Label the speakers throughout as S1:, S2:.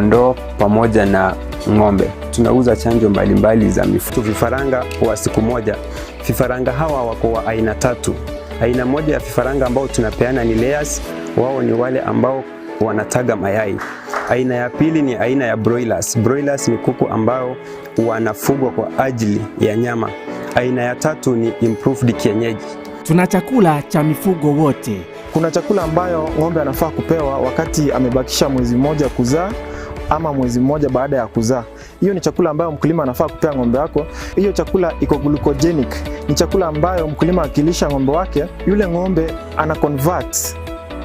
S1: kondoo pamoja na ng'ombe. Tunauza chanjo mbalimbali za mifugo. Vifaranga wa siku moja. Vifaranga hawa wako wa aina 3. Aina moja ya vifaranga ambao tunapeana ni layers, wao ni wale ambao wanataga mayai. Aina ya pili ni aina ya broilers. Broilers ni kuku ambao wanafugwa kwa ajili ya nyama. Aina ya 3 ni improved kienyeji.
S2: Tuna chakula cha mifugo wote.
S3: Kuna chakula ambayo ng'ombe anafaa kupewa wakati amebakisha mwezi mmoja kuzaa ama mwezi mmoja baada ya kuzaa. Hiyo ni chakula ambayo mkulima anafaa kupea ng'ombe wako. Hiyo chakula iko glucogenic. Ni chakula ambayo mkulima akilisha ng'ombe wake, yule ng'ombe ana convert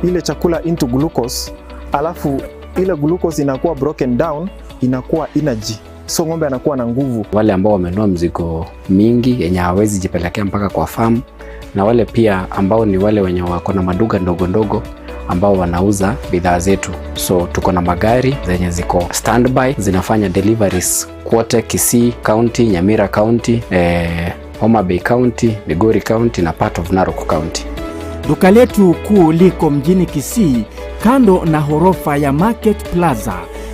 S3: ile chakula into glucose, alafu ile glucose inakuwa broken down, inakuwa energy. So ng'ombe anakuwa na nguvu.
S4: Wale ambao wamenunua mzigo mingi yenye hawezi jipelekea mpaka kwa farm, na wale pia ambao ni wale wenye wako na maduka ndogo ndogo ambao wanauza bidhaa zetu. So tuko na magari zenye ziko standby zinafanya deliveries kote Kisii County, Nyamira County, Homa Bay County, Migori County na part of Narok County.
S2: Duka letu kuu liko mjini Kisii kando na horofa ya Market Plaza,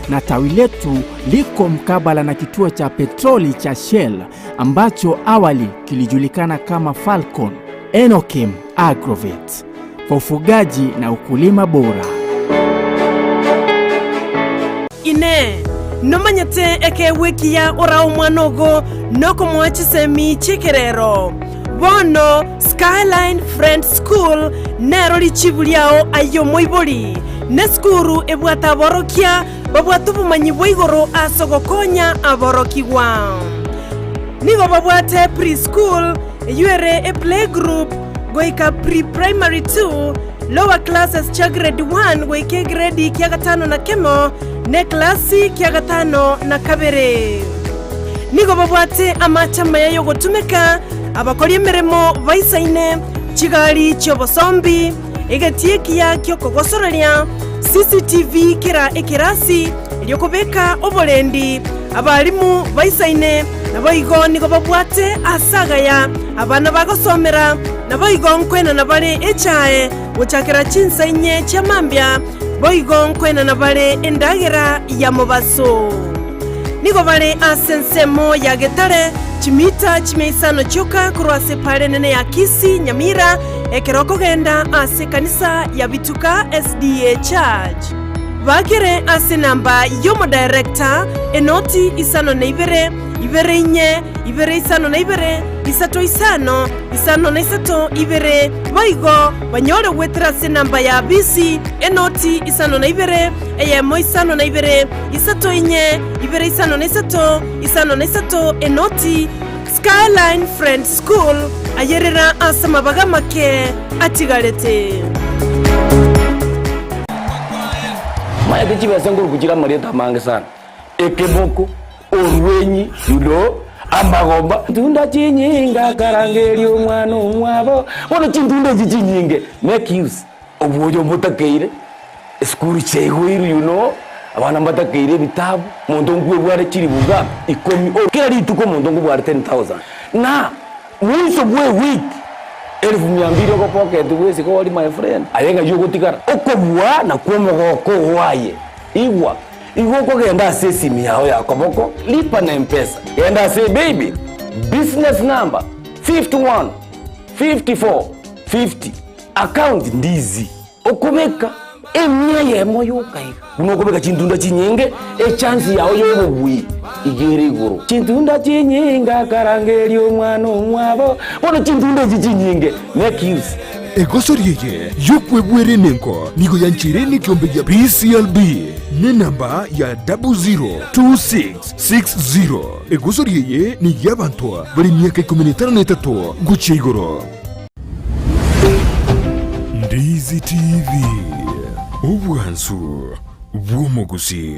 S2: na tawi letu liko mkabala na kituo cha petroli cha Shell ambacho awali kilijulikana kama Falcon Enokim Agrovet, kwa ufugaji na ukulima bora.
S5: Ine nomanyete eke wiki ya ora umwanogo noko mwachisemi chikerero bono Skyline Friends School nero lichibuliao ayo moiboli ne skuru ebwata borokia babwatu bumanyi bwigoro asogokonya aborokiwa nigo babwate preschool yuere a playgroup goika pre-primary 2 lower classes cha grade 1 goike grade kia gatano na kemo ne klasi kia gatano na kabere nigo babwate amachama yayo gotumeka abakori emeremo baisaine chigari chobosombi egatiekia kyo kogosoreria CCTV kira ekirasi lyokobeka obolendi abalimu baisaine naboigo nigo babwate asagaya abana bagosomera naboigo nkwena nabale echae gochakira chinsainye chamambya boigo nkwena nabale endagera ya mobaso nigo bale asensemo ya getare chimita chimeisano choka kurwase pale nene ya Kisii Nyamira ekeroko genda ase kanisa ya Bituka SDA Church bakere ase namba yomo director enoti isano na ibere inye ibere isano na ibere isato isano na isato ibere boigo banyore wetra ase namba ya BC enoti isano na ibere eyemo isano na ibere isato inye ibere isano na isato enoti Skyline Friends School ayerera asama bagamake atigarete
S6: maya tichiba sanguru kuchira mareta mange sana ekeboko orwenyi yudo amagomba tunda chinyinga karangeri omwana omwabo bono chindunda chinyinge make use obuyo mutakeire school chegwiru abana mbatakeire bitabu muntu ngwe bware chiribuga ikomi kila lituko muntu ngwe bware 10,000 na mwiso bwe week 1200 ko pocket wese ko my friend ayenga yugo tikara okobwa na kwomogoko waye igwa ko genda sesimi yao yakoboko lipa na mpesa genda say baby business number 51 54 50 account Ndizi okubeka emya yemo yukai unokobeka chindunda chinyenge chance yao yobubwi igere iguru chindunda chinyinga karangeri omwana omwabo bono chindunda chinyinge make use
S7: egosoriye yokwebwere nenko nigo yanchireni kiombe ya BCLB ne namba ya 002660 egosoriye ni yabantoa bari miaka 13 guche igoro. Ndizi TV ubwansu bw'umuguzi.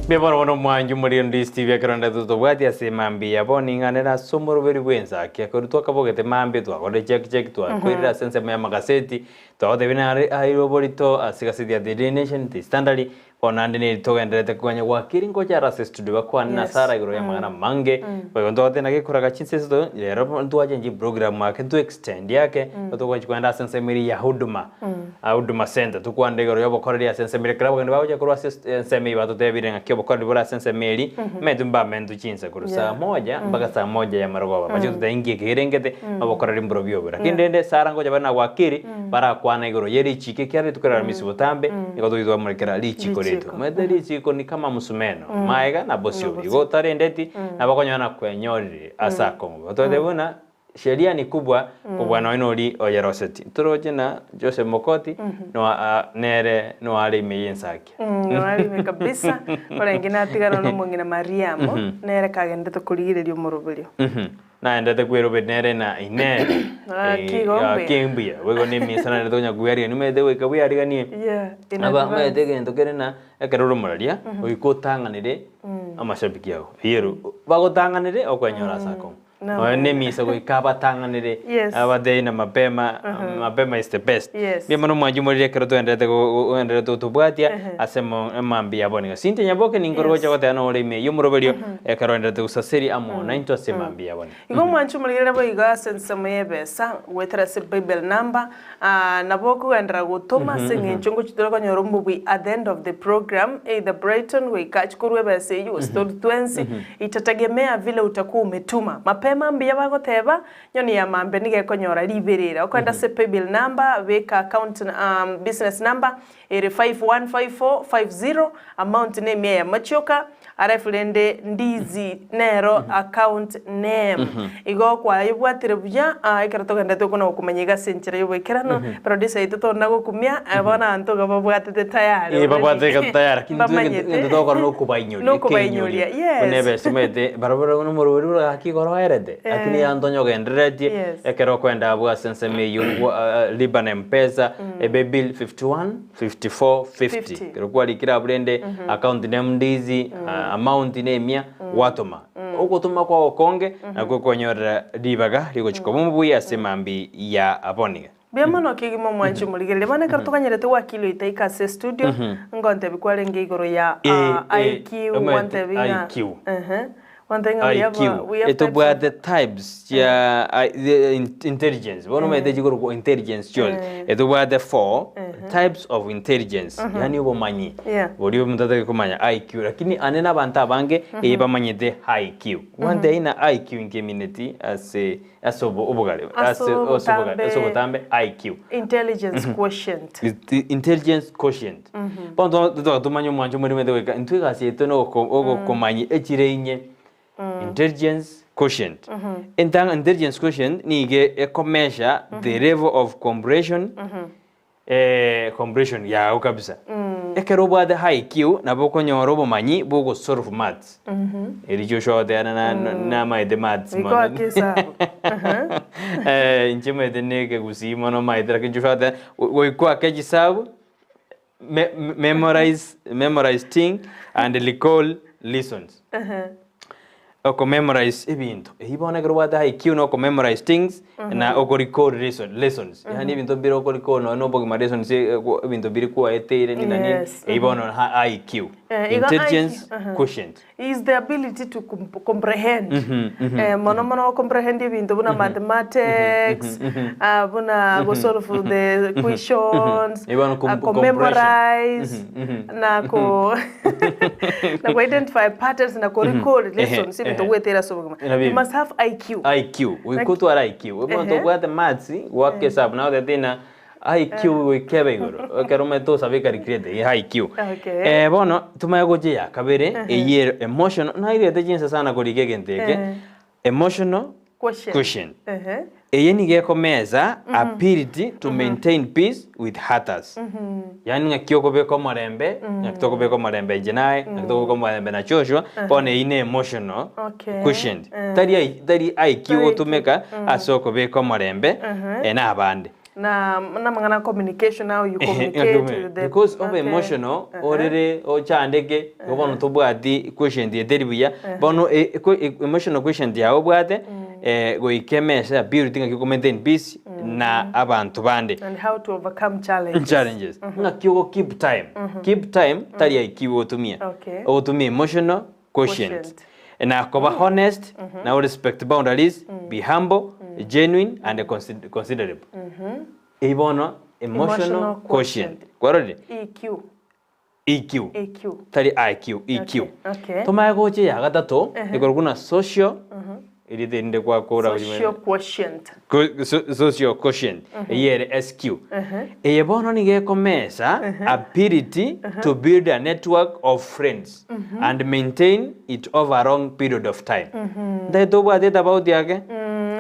S8: Bebona wono mwanju muri Ndizi TV akaranda tuto bwati asemambi yaboni nganera somoro beri bwenza kyakoruto kabogete mambe twakode check twakwirira sense ya magaseti twade bina airo borito asikaseti ya The Nation The Standard onande ni togenderete kwanya wakiri ngoja rase studio kwa na sara igoro ya magana mange kwa ndo tena gekuraga chinse sto rero ndo aje program yake ndo extend yake to kwa kwenda sensemiri ya huduma huduma center to kwanda igoro yobo korria sensemiri krabo ndo baje kurwa sensemiri bato tebire ngakyo bokorri bora sensemiri medumba mendu chinse kuru saa moja mpaka saa moja ya marogoba baje tutaingie kirengete abokorri mbrobyo bora kindende sara ngoja bana wakiri bara kwana igoro yeri chike kyari tukara misi botambe ikoto idwa murekera lichiko letu mwede lichiko ni kama musumeno maega na bosio igo tarendeti na bakonyana kwenyori asako batodebona sheria ni kubwa kubwa no inori oyeroseti turoje na Joseph Mokoti no nere no ali me Ensakia
S5: no ali me kabisa kora ngina tigana no mungina Mariamo nere kagende to kuligirerio murubirio
S8: na endete kwero benere na ine kimbia wego ni misana ndo nya gweri ni mede we kabya rigani aba mede gendo kerena ekeroro muraria uikotanganire amashabiki yao yero bagotanganire okwenyora sako no ni misa goikaba tanganire abade na mapema is the best bi mano mwanju muri ekero to endete go endete to tubwatia asemo mambia boninga sinte nyaboke ningoro cha gote ano ore me yumuroberio ekero endete usasiri amo na into asemambia boninga
S5: igo mwanju muri rebo iga sense mebesa wetra se bible number na boku endra gutoma sengenchongo chitoro kanyoro mbubi at the end of the program either Brighton we catch kurwe bese you story 20 itategemea vile utakuwa umetuma mapema mbia bagoteba nyoni ya mambe nige konyora liberera ukwenda se bill number weka account business number 851550 amount name ya machoka arefulende Ndizi nero account name igo kwa yubwatire buya ikaratoka ndate kuno kumenyiga senchira yubwekerano producer ito nago kumya abana antoga babwatete tayari
S8: babwatete tayari kintu ndo ko no kubainyolia unebe sumete barabara no mororo akigoro erede akini antonyo gendereti ekero kwenda abwa senseme yu Liban Mpesa bill 515450 kero kwa likira brende account name Ndizi amount name watoma ukutuma kwa okonge na kukonyora dibaga liko chikomubu ya semambi ya aboniga
S5: biamano kigimo mwanchu muligere bana kartukanyerete wa kilo itaika se studio ngonte bikware ngigoro ya IQ wante binga
S8: Ito bwa the types ya the intelligence. Bono mete jigoro ko intelligence chol. Ito bwa the 4 types of intelligence. Yani ubo manyi. Bori mutata ko manya IQ lakini anena banta bange eba manyete IQ. Wante ina IQ in community as obogale. Tambe IQ.
S5: Intelligence quotient.
S8: Intelligence quotient. Bono to manyo mwanjo muri mete weka ntwiga sieto no ko manyi echireinye intelligence quotient. Intelligence quotient ni ge measure the level of comprehension comprehension ya ukabisa. Ekero bwa the high IQ na boko nyoro manyi boko solve maths. Elijo show de na my the maths man. Inchime de nege Gusii mono my dra kinjo show de we kwa keji sabu memorize thing and recall lessons. Oko memorize ibintu ibona gro wada IQ no ko memorize things na oko record lessons yani ibintu biro oko record no bogi ma lessons ibintu biri kwa etere ni nani ibona IQ intelligence quotient
S5: is the ability to comprehend mono comprehend ibintu buna mathematics buna go solve the questions ko memorize na ko identify patterns na ko record lessons ibintu wetera so you must have IQ
S8: we go to IQ we want to get the maths work hesabu now that ina IQ we kebegoro kero meto sabe karikirete IQ bono tumayagoje ya kabere eye emotional na ile tejinsa sana kurike genteke emotional quotient eye nige komeza ability to maintain peace with others yani ngakyo be ko marembe ngakto be ko marembe jinae ngakto ko marembe na choshwa pone ine emotional quotient tari IQ otumeka asoko be ko marembe na abande
S5: na mangana communication now you communicate with the
S8: because of emotional orere o chandeke gobono tobwati quotient ye deribuya bono emotional quotient ya obwate go ikemesa ability ngaki maintain peace na abantu bande
S5: And how to overcome challenges.
S8: challenges ngakyo keep time tari IQ otumia
S5: Okay.
S8: otumia emotional quotient na kuba honest na respect boundaries be humble genuine and considerable ibono emotional quotient kwarode EQ tari IQ EQ
S5: Okay.
S8: tomaye goche ya gatatu ikoruguna social irithinde kwa kora
S5: Social quotient.
S8: social quotient yere SQ ebono ni gekomesa ability to build a network of friends and maintain it over a long period of time ndaito bwate about yake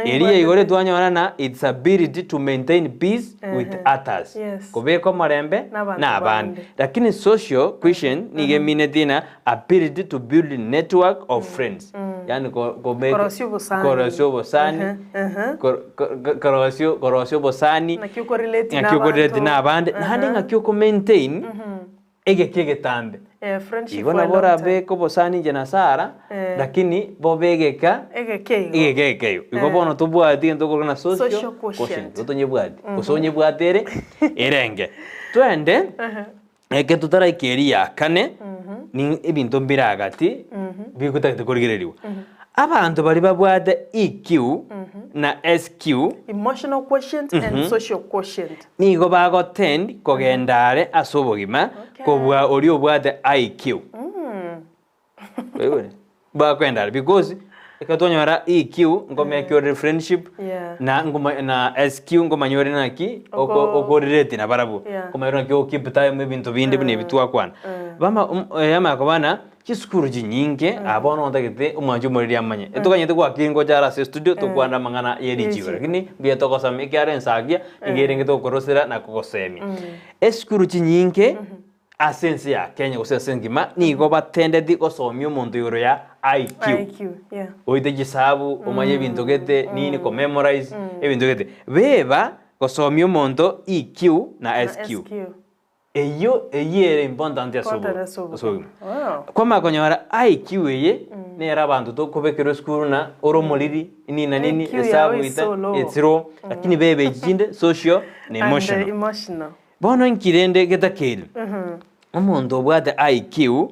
S8: area igore twanyona na its ability to maintain peace with others
S5: Yes.
S8: kobeko marembe na abandi lakini social quotient ni gemine tina ability to build a network of friends yani kobeko korosio bosani korosio bosani
S5: Nakyuko relate
S8: na abandi nandi ngakyuko maintain ege tambe
S5: friendship
S8: ibona bora beko bosani jena sara lakini bobegeka ege ibobono tubwati ntokorona social quotient utonye bwati usonye bwatere erenge twende eke tutara ikeria kane ni ibintu mbiragati bikutakite kurigereriwa abantu bari babwate EQ na SQ
S5: emotional quotient and social quotient
S8: nigo bago tend kogendare asobogima kobwa ori obwate IQ wewe ba kwendare because ikatonyora EQ ngomekyo friendship na ngoma na SQ ngomanyore naki oko relate na barabu komayora kyo keep time ibintu binde bine bitwa kwana bama yama kobana chiskuru jinyinge abono ndagite umwanju muri amanye etokanyete kwa kingo jara se studio to kwanda mangana yerijiwe lakini bia to kosame kyare Ensakia ngerenge to korosera na kokosemi eskuru jinyinge asense ya Kenya usesengima nigo batende di kosomyo muntu yoro ya IQ oide gisabu umaye bintu gete nini ko memorize ebintu gete beba kosomyo muntu EQ na SQ eyo eyere important ya sobo kwa makonyora IQ ye nera abantu to kobekero skuru na oromoliri nini na nini esabu ita etiro lakini bebe jinde social na emotional bono nkirende geta kele omuntu obwate IQ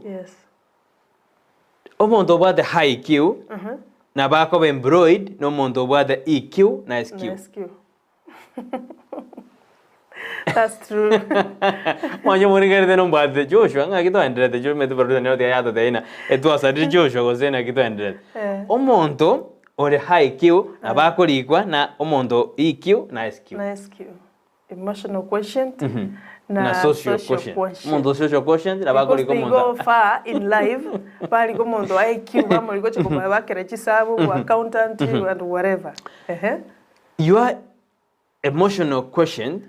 S8: omuntu obwate high IQ na bako embroid no muntu obwate EQ na SQ
S5: That's true.
S8: Mwanyo muri gari no mbade Joshua ngakito endere jo metu baruda no ya to deina etwasa ri Joshua gozena kito endere omuntu ore high IQ na bakorikwa na omuntu EQ na SQ
S5: emotional quotient
S8: na social quotient omuntu social quotient na bakorikwa omuntu
S5: go far in life bali ko omuntu IQ bamuri chiko bakere chisabu accountant and whatever
S8: your emotional quotient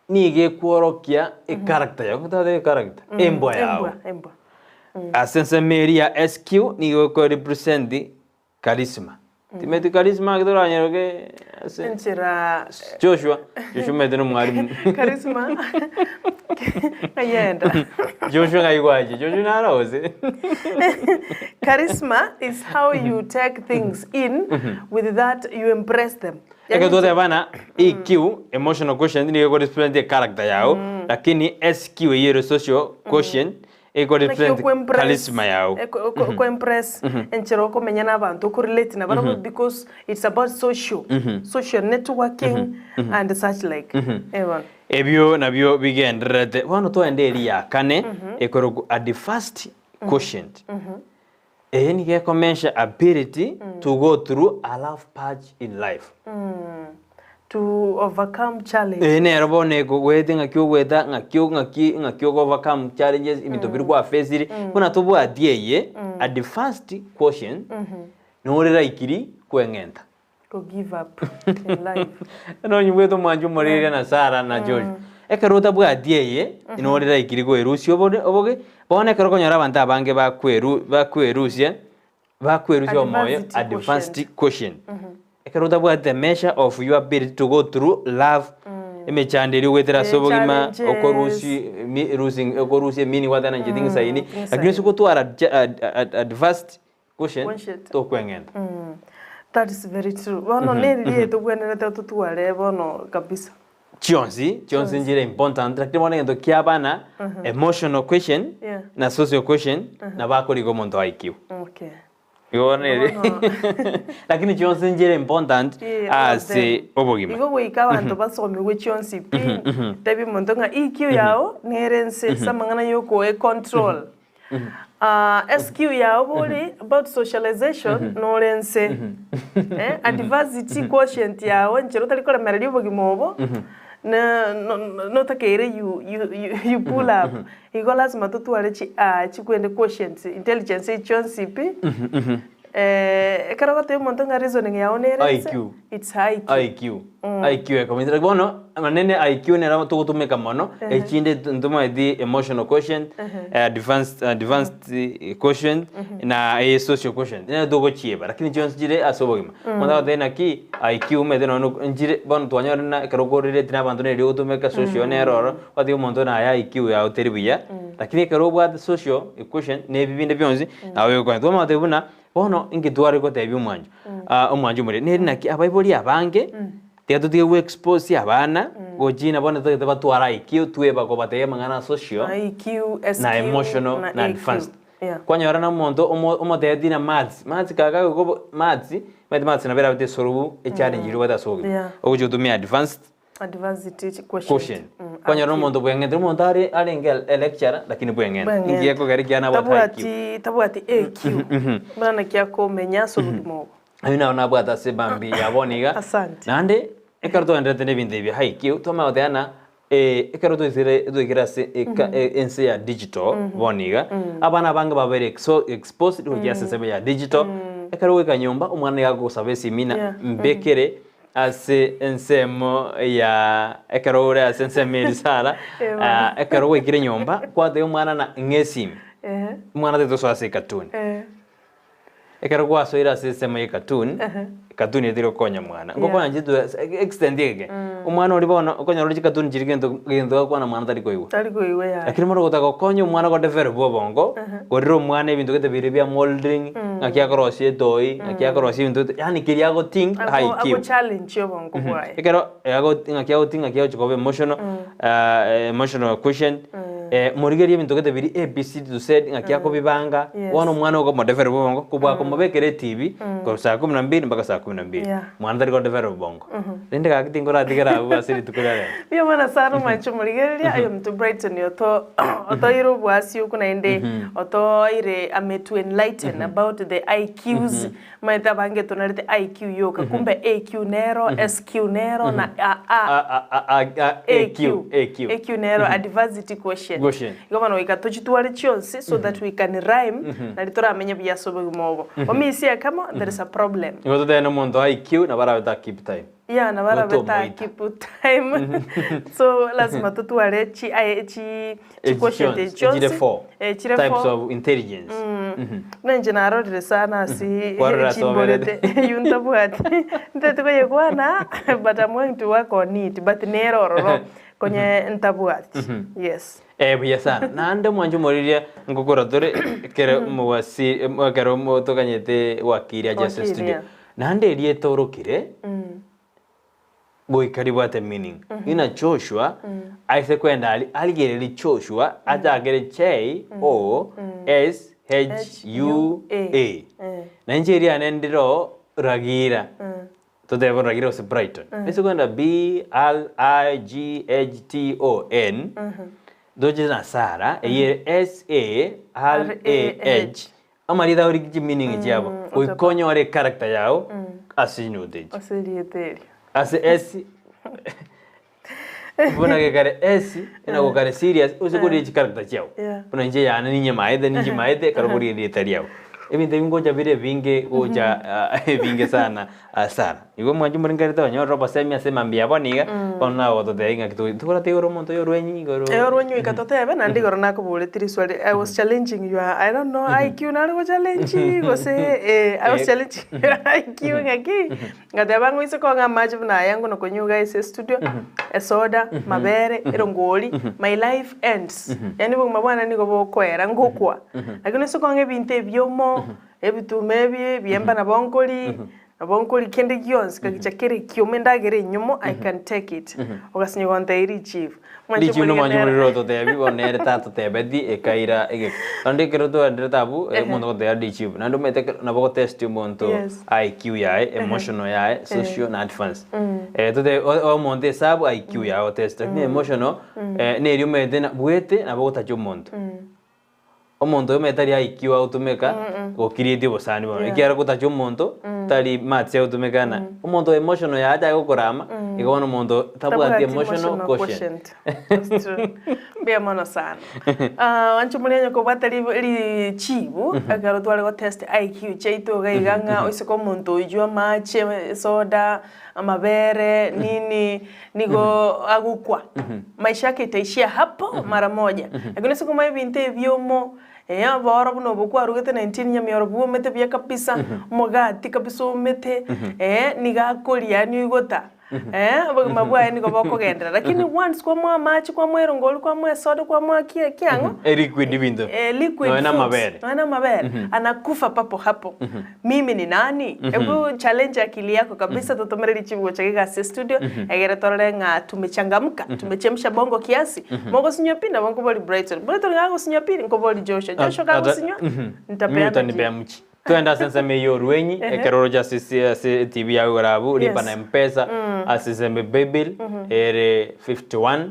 S8: nige kuorokia character yako tade character embo yao asense meria SQ nige ko represent charisma timeti charisma kidora nyeroke
S5: sensira
S8: Joshua medeno mwalimu
S5: charisma ayenda
S8: Joshua ngaigwaje Joshua naraose
S5: charisma is how you take things in with that you impress them
S8: eke tote bana EQ emotional quotient ni ko represent character yao lakini SQ yero social quotient eko represent charisma yao
S5: ko impress enchero ko menya na abantu ko relate na bana because it's about social networking and such like
S8: ebyo nabyo bigenderete wano to enderi ya kane eko at the first quotient ni ke komensha ability to go through a love patch in life
S5: to overcome challenges
S8: ne robone go wete ngakyo weta ngakyo overcome challenges imito birwa face kuna tobu adieye at the first quotient no rera ikiri kwengenta
S5: to give up in life
S8: no nyweto manju morire na Sara na George ekarota bwa adieye no rera ikiri go erusio oboge bone kero konyara abantu abange bakwerusia moyo at the first quotient ekarota bwa the measure of your ability to go through love emechanderi wetera sobogima okorusi mini wadana njidingi saini lakini suko to at first quotient to kwengenda
S5: That is very true. Bono neri to bwenere to tuare bono kabisa.
S8: Chionsi njire important lakini mwana ngendo kiabana emotional question na social question na bakori go monto IQ.
S5: Okay.
S8: Yone lakini chionsi njire important as obogima.
S5: Igo wika bantu basomi we chionsi pi tabi monto nga EQ yao nerense samangana yoko e control. SQ yao boli about socialization no rense. Adversity quotient yao nchero talikora merali obogimobo. No takere you pull up. Igo lazima tutuare chikwende quotient intelligence chionsi pi. Karo gote monto nga reasoning ya onerese
S8: IQ.
S5: It's IQ.
S8: IQ ya komita bono manene IQ ne ramo to tumeka mono chinde nduma di emotional quotient advanced quotient na social quotient ne dogo chieba lakini Jones jire asobogima monda dena ki IQ me dena no jire bono twanya na karo gorire tina bantu ne rio tumeka social ne error wadi monto na ya IQ ya uteribiya lakini karo bwa social quotient ne bibinde byonzi awe ko ndoma tebuna bono ingitware ko tebi umwanju umwanju muri ne naki abaiboli abange teto tiwe expose abana gojina bona tete batwara IQ tueba ko bateye mangana social
S5: IQ SQ
S8: na emotional na advanced kwanya ora na mondo omo te dina maths kaga ko maths na bera bite sorubu e challenge iro bata sogi ojo tumia advanced quotient kwanya ora mondo bwengende mondo ari ngel lecture lakini bwengende ngiye ko gari kyana bata IQ
S5: tabuati AQ bana kya ko menya sorubu
S8: Ayuna ona bwata se bambi yaboniga.
S5: Asante.
S8: Nande ekarto ndete ne binde bi haiki toma odana ekarto izire dugira se ensia digital boniga. Abana banga babere exposed to just se ya digital. Ekaro weka nyumba umwana yago sabesi mina mbekere ase ensemo ya ekaro ore ase ensemo sala ekaro wekire nyumba kwa de umwana na ngesim. Umwana de so ase cartoon. Ekero kwa so ira system ya cartoon yediro konya mwana ngo konya jitu extend yege umwana uri bona konya uri cartoon gendo kwa na mwana tari koiwe
S5: ya
S8: lakini moro gotaka konya umwana ko develop bongo goriro umwana ibintu gete bire bya molding ngakia korosie toy ngakia korosie ibintu yani kiri ago think high
S5: kill challenge yo bongo kwa
S8: ekero ago ngakia go think ngakia go emotional quotient murigeri ibintu gete biri ABC to Z ngakia ko bibanga wana umwana uko mo develop bongo kubwa ko mobekere TV ko saa 12 mpaka saa 12 mwana tari ko develop bongo rende ka kitingora tigera ubasiri tukulale
S5: yo mana saru mancho murigeri ayo mtu Brighton yoto iro bwasi ukuna ende oto ire ametu enlighten about the IQs maita bange tonarite IQ yoka kumbe AQ nero SQ nero na AQ nero adversity quotient yomano ikatochitware chionse so that we can rhyme na litora amenye byasobe gumobo omisi kama there is a problem
S8: ngoto tena mondo IQ na bara beta keep time
S5: na bara beta keep time so lazima tutware chi quotient chionse
S8: types of intelligence
S5: nanje narorire sana si chimbolete yuntabwati ntetuko yekwana but I'm going to work on it but neroro konye ntabwati yes
S8: buya sana nande mwanju moriria ngokora dore kere muwasi kero motokanyete wakiri aja studio nande rie torokire boy karibwate meaning ina Joshua aise kwenda aligere Joshua atagere J O S H U A Nigeria nendiro ragira todebo ragira se Brighton niso kwenda B L I G H T O N doje na Sara S A R A H amarida origi meaning jabo oikonyo ore character yao asinyude
S5: asirieteri
S8: ase S bona ke kare S ina ko kare serious usikuri character chao bona nje yana ninye maede karoburi rietari yao ebinte bingoja bire binge goja binge sana sana igo mwanju muringari to nyo roba semia sema mbia boniga ona oto te inga kitu tukora te oro monto yo rwenyi goro
S5: rwenyi ikatote be nandi goro nako bole tiriswali I was challenging you I don't know IQ na go challenge go say I was challenging IQ ngaki ngate bangu iso ko ngamaji na yangu no konyuga ise studio esoda mabere erongoli my life ends yani bo mabwana niko bokwera ngokwa lakini so ko ngebinte byomo ebitume bye byemba na bonkoli Abonkoli kende gyons kagichakere kiomenda gere nyumo I can take it. Ogasinyo gonta iri chief.
S8: Di chuno manjumuriro to tebi bonere tato tebedi ekaira ege. Ande kero to andre tabu mondo ko te di chief. Nando mete na boko test monto IQ yae, emotional yae, social na advance. To te o monte sabu IQ yae o test ni emotional ne rio mete na buete na boko tacho monto. O monto mete ri IQ automeka o creative sani bono. Ikiara ko tacho monto tali maths automeka na. O monto emotional yae ta ko korama. Ikaona monto tabu ati emotional quotient.
S5: That's true. Bia mono sana. Anchumulenyo ko batali li chibu agaro twale ko test IQ cheito gaiganga osiko monto ijua mache soda amabere nini nigo agukwa. Maisha yake itaishia hapo mara moja. Lakini siku mai binte vyomo bora buno bukwa rugete 19 nyamira buo mete bya kabisa mogati kabisa mete niga kolia ni gota mabwa ni goboko gendera lakini once kwa mwa match kwa mwero ngol kwa mwa soda kwa mwa kiango
S8: liquid bindo
S5: liquid
S8: na mabere
S5: anakufa papo hapo mimi ni nani hebu challenge akili yako kabisa tutomere lichibu chakika studio egere tole nga tumechangamka tumechemsha bongo kiasi bongo sinyo pinda bongo boli brighton ngago sinyo pinda ngo boli Joshua kago sinyo nitapea
S8: mchi tuenda sensa meyo ruenyi ekeroro ja sisi TV ya urabu lipa na mpesa asisembe bibil ere 51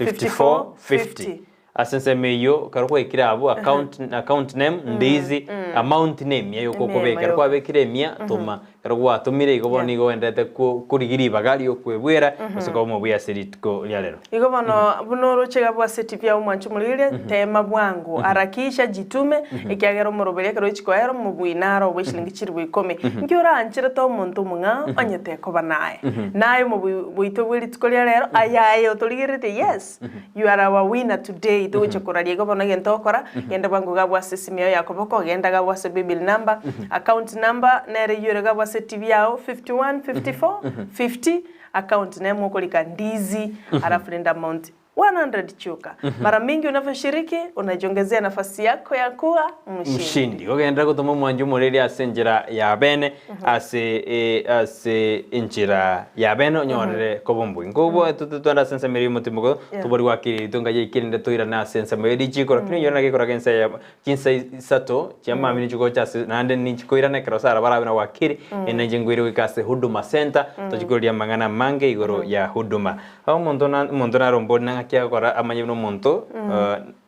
S8: 54 50 asense meyo karoko ikira abu account name Ndizi amount name yayo kokobe karoko abekire mia tuma karoko atumire igobona igo endete kurigiri bagali okwebwera osiko mo bya seritko lyalero
S5: igobona bunoro chega bwa TV ya umwanchumulire tema bwangu arakisha jitume ikiagero morobele karo chikoero mubwinaro obwishilingi chirwe ikome ngiora anchira to muntu munga anyete ko banaye nayo mubwito bwitiko lyalero ayaye otoligirite yes you are our winner today do chakuralie gobona gento kora genda bwangu gabwa sisimio yakoboko genda gabwa se bibil number account number nere yure gabwa TV yao 51 54 50 account name wako lika Ndizi alafu nenda amount 100 chuka. Mara mingi unavyoshiriki unajiongezea nafasi yako ya kuwa mshindi.
S8: Ogenda gutuma mwanjumu riri asenjira ya bene ase injira ya bene nyorere kobombu. Ngobo tututwanda sensa meri mutimugo tubori wakiri tungaje ikirinde toira na sensa meri chiko lakini yona gekora kensa ya kinsa sato chama mini chiko cha nande ni chiko irane krosara bara na wakiri enanje ngwiri wikase huduma center tojikoria mangana mange igoro ya huduma. Au montona rombo na kia kora amanye no monto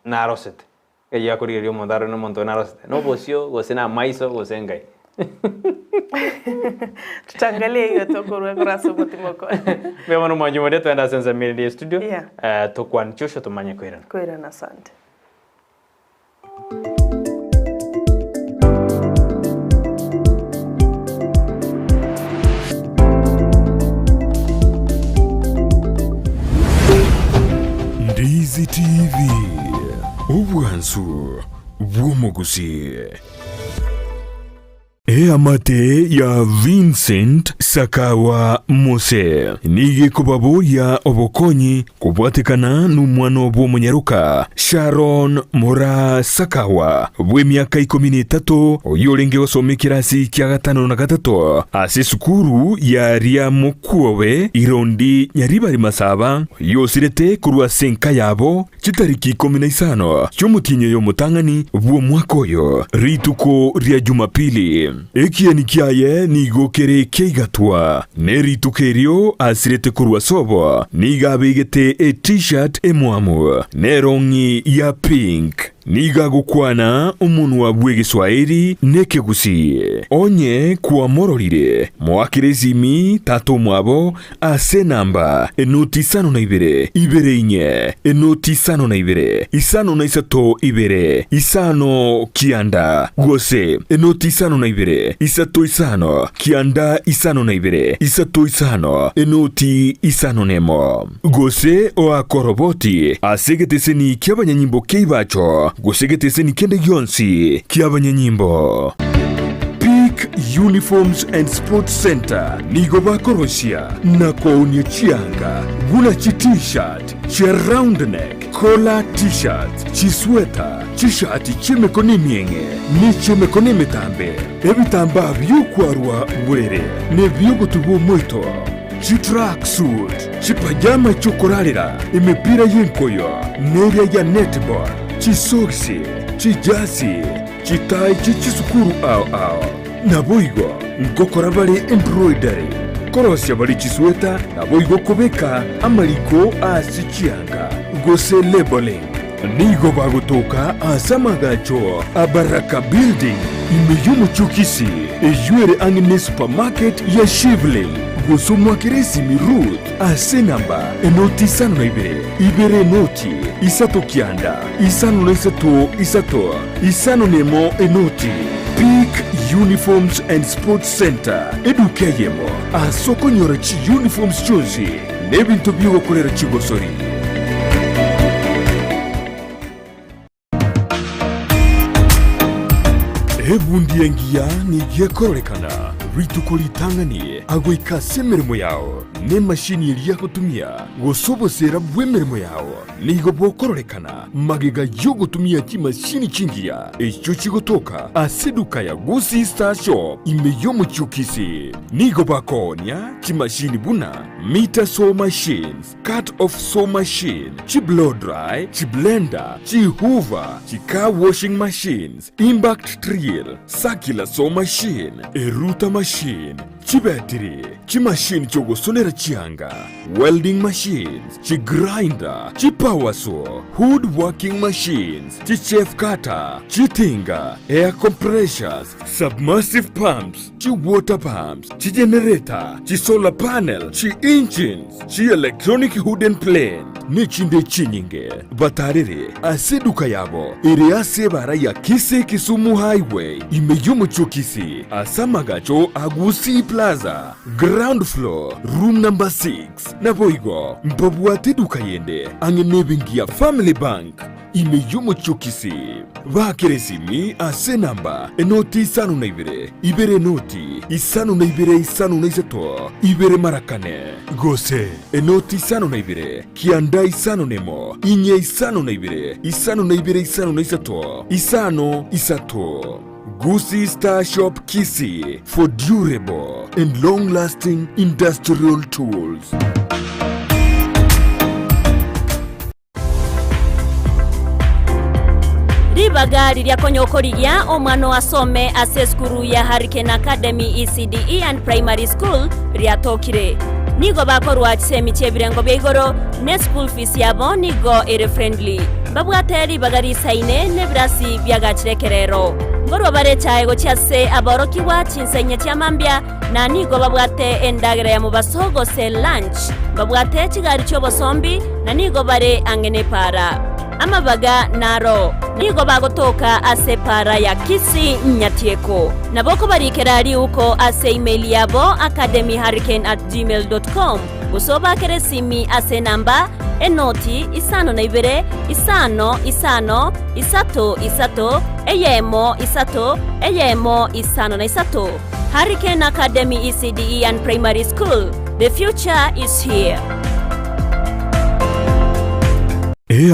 S8: na rosete que ya kuririo mondaro no monto na rosete no bosio gosena maiso gosengai
S5: tutangalie hiyo tokoro koraso mutimoko
S8: bema no manju mode twenda senza media studio tokwan chosho tumanye
S5: koira na asante.
S7: Ndizi TV ubwansu bw'umuguzi amate ya Vincent Sakawa Mose nige kubabo ya obokonyi kubwatekana n'umwana w'omunyaruka Sharon Mora Sakawa w'emyaka 13 oyolenge osome kirasi kya 5 na 3 ase sukuru ya ria mukuowe irondi nyaribari masaba yosirete kurwa senka yabo chitariki 15 cy'umutinyo yo mutangani bw'omwaka oyo rituko ria Jumapili ekieni kiaye nigokere keigatwa neritukerio asirete kurwa sobo nigabegete t-shirt emwamu nerongi ya pink niga gukwana umuntu wabwe Giswahili neke Gusii onye kuwa mororire mwakirezimi tato mwabo ase namba enoti 52 ibere inye enoti 52 isano na isato ibere isano kianda gose enoti 52 isato isano kianda isano na ibere isato isano enoti isano nemo gose oa koroboti asegeteseni kyabanyanyimbo keibacho gusegetese ni kende yonsi kiabanyanyimbo. Pick Peak Uniforms and Sports Center nigo bakoroshia na kounie chianga guna chi t-shirt chia round neck collar t-shirt chi sweater chi shati chimekoni mienge ni chimekoni mitambe ebitamba byukwarwa were ne byogutubu muito chi track suit chi pajama chokorarira imipira y'inkoyo neria ya netball chi soksi chi jasi chi tai chi chisukuru ao naboigo ngokora bari embroidery korosya bari chisweta naboigo kubeka amaliko asichianga gose labeling nigo bagutoka asamagacho abaraka building imeyumu chukisi ejuere angine supermarket ya Shivling gusumwa kiresi mirut asenamba enoti sano ibere noti isato kianda isano isato isano nemo enoti Peak Uniforms and Sports Center edukeyemo asoko nyora chi uniforms chozi nebintu byo korera chigosori. Ebundiengia ni yekorekana ritukolitangani agoika semeremo yao ne mashini ya kutumia gosobosera bwemeremo yao nigo bokororekana magega yo gutumia chi mashini chingia echo chigotoka aseduka ya Gusii Star Shop imeyo muchukisi nigo bakonya chi mashini buna meter saw machines, cut off saw machine, chi blow dry, chi blender, chi hoover, chi car washing machines, impact drill, circular saw machine, eruta machine, chi battery, chi machine chogo sonera chianga, welding machines, chi grinder, chi power saw, wood working machines, chi chef cutter, chi tinga, air compressors, submersive pumps, chi water pumps, chi generator, chi solar panel, chi engines, chi electronic hood and plane, nechinde chinyinge, batarere, aseduka yabo, ere asebara ya Kisii Kisumu Highway, imeyumu chukisi, asamagacho Gusii Plaza, ground floor, room number 6, naboigo, mbabuate duka yende, angenebingia Family Bank, imeyumu chukisi, vakeresimi asenamba, enoti isanu na ibere noti, isanu na isato, ibere marakane, gose, enoti isanu na kianda isanu nemo, inye isanu na isanu na isanu na isato. Gusii Star Shop Kisii for durable and long-lasting industrial tools.
S9: Ribagari lya konyokorigia omwana wasome ase skuru ya Hurricane Academy ECDE and Primary School ryatokire nigo bakorwa chisemi chebirengo beigoro ne school fees yabo nigo ere friendly babwateri bagari saine ne brasi byagachirekerero ngoro barecha ego cyase aborokiwa chinsenye cyamambya na nigo babwate endagera ya mubasogo se lunch babwate kigari cyo bosombi na nigo bare angene para amabaga naro nigo bagotoka ase para ya Kisii Nyatieko naboko barikerari uko ase email yabo academyhurricane@gmail.com usoba keresimi ase namba enoti isano na isano isato eyemo isano na isato. Hurricane Academy ECDE and Primary School, the future is here.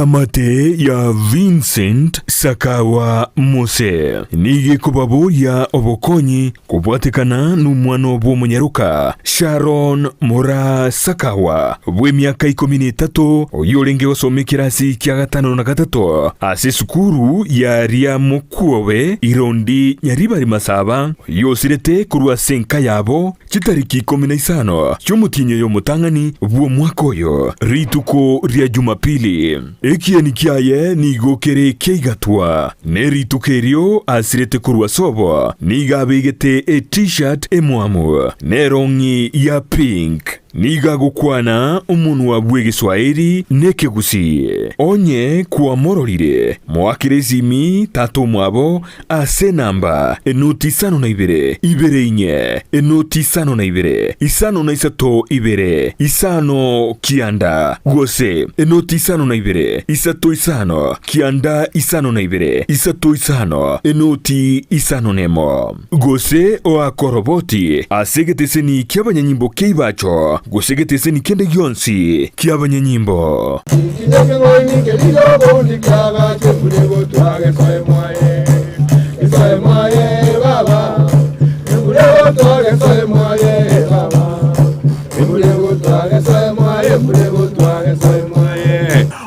S7: Amate ya Vincent Sakawa Mose nige kubabo ya obokonyi kubwatekana n'umwana w'omunyaruka Sharon Mora Sakawa w'emyaka 13 oyolenge osome kirasi kya 5 na 3 ase sukuru ya ria mukuowe irondi nyaribari masaba yosirete kurwa senka yabo kitariki 15 cyumutinyo yo mutangani bwo mwaka oyo rituko ria Jumapili ekieni kiaye nigokere keigatwa neritukerio asirete kurwa sobo nigabegete t-shirt emwamu nerongi ya pink niga gukwana umuntu wabwe Giswahili neke Gusii onye kwa mororire mwakirezimi tato mwabo ase namba enoti isano na ibere inye enoti isano na isano na isato isano kianda gose enoti isano na isato isano kianda isano na isato isano enoti isano nemo gose oa koroboti asegeteseni kiabanyanyimbo keibacho gosegeteseni kende yonsi kiabanyanyimbo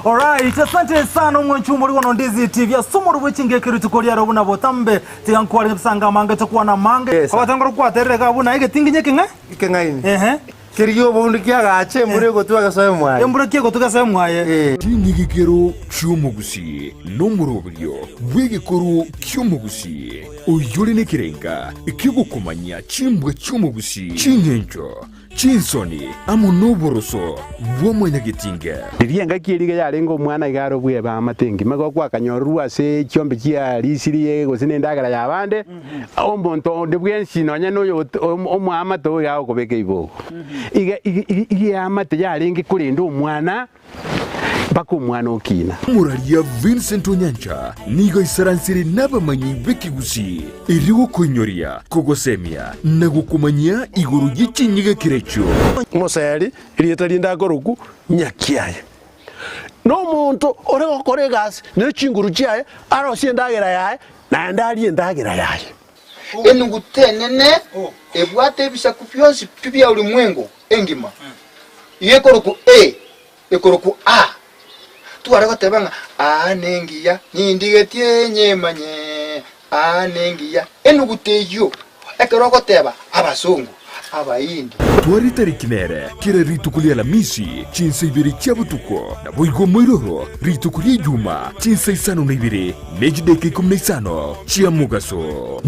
S10: Alright, asante sana mwanchumuri wa Ndizi TV. Asumuru wichinge kirutu kolia robuna botambe. Tiyankwari nsanga mange takuwa na mange. Abatangoro kwa tereka buna ige tinginye kinga?
S11: Kingaini. Kiriyo bondi kyagache muri gotwaga sayo mwaye.
S10: Embura kiyo gotwaga sayo mwaye.
S7: Tingigikero cy'umugusii n'umurobyo w'igikoro cy'umugusii uyuri n'ikirenga ikigukumanya cimbwe cy'umugusii cinyenjo cinsoni amunoboroso bw'omunyagitinga
S12: rienga kiriga yarengo mwana igaro bwe ba matengi mago kwa kanyoru ase cyombe kia risiriye gosine ndagara yabande ombonto ndebwensi nonya noyo omwama to yawo kobeke ibo iga amate yarenga kurinda umwana bako mwana okina
S7: muraria Vincent Onyancha nigo isaransiri n'abamanyi b'Kigusii iriwo konyoria kogosemia na gukumanya iguru y'ikinyiga kirecho
S11: museri irieta rinda goroku nyakiaye no muntu ore gokore gas ne chinguru chiaye arosie ndagera yaye na ndari ndagera yaye
S13: enugutenene ebwate bisaku byose tubya ulimwengo engima yekoroku ekoroku tuwara gotebanga nengiya nindigetie nyemanye nengiya enuguteyo ekero goteba abasungu abayindi
S7: twari tariki nere kira ritukulia Alhamisi chinsa ibiri cyabutuko na boigo moiroro ritukulia Ijumaa chinsa isano na ibiri nejideke 15 chia mugaso